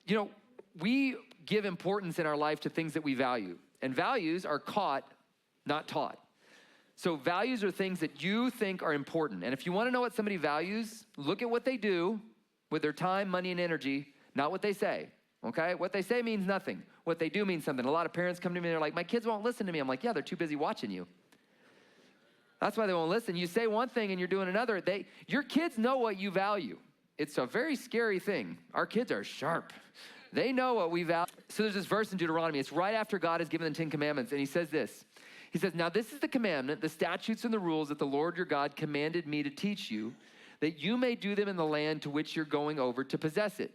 You know, we give importance in our life to things that we value. And values are caught, not taught. So values are things that you think are important. And if you want to know what somebody values, look at what they do with their time, money, and energy, not what they say, okay? What they say means nothing. What they do means something. A lot of parents come to me and they're like, my kids won't listen to me. I'm like, yeah, they're too busy watching you. That's why they won't listen. You say one thing and you're doing another. Your kids know what you value. It's a very scary thing. Our kids are sharp. They know what we value. So there's this verse in Deuteronomy. It's right after God has given the 10 Commandments. And he says this. He says, now this is the commandment, the statutes and the rules that the Lord your God commanded me to teach you, that you may do them in the land to which you're going over to possess it.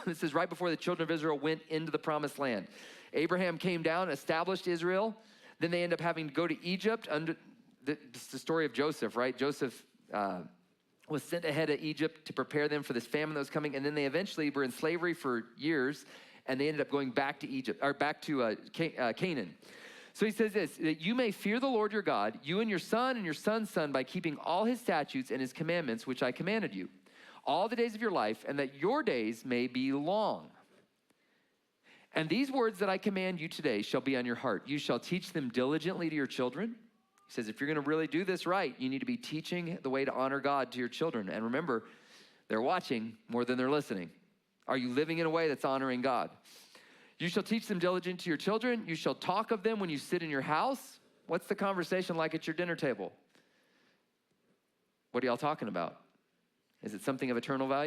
This is right before the children of Israel went into the promised land. Abraham came down, established Israel. Then they end up having to go to Egypt. It's the story of Joseph, right? Joseph was sent ahead of Egypt to prepare them for this famine that was coming. And then they eventually were in slavery for years. And they ended up going back to Egypt, or back to Canaan. So he says this, that you may fear the Lord your God, you and your son and your son's son, by keeping all his statutes and his commandments, which I commanded you, all the days of your life, and that your days may be long. And these words that I command you today shall be on your heart. You shall teach them diligently to your children. He says, if you're going to really do this right, you need to be teaching the way to honor God to your children. And remember, they're watching more than they're listening. Are you living in a way that's honoring God? You shall teach them diligently to your children. You shall talk of them when you sit in your house. What's the conversation like at your dinner table? What are y'all talking about? Is it something of eternal value?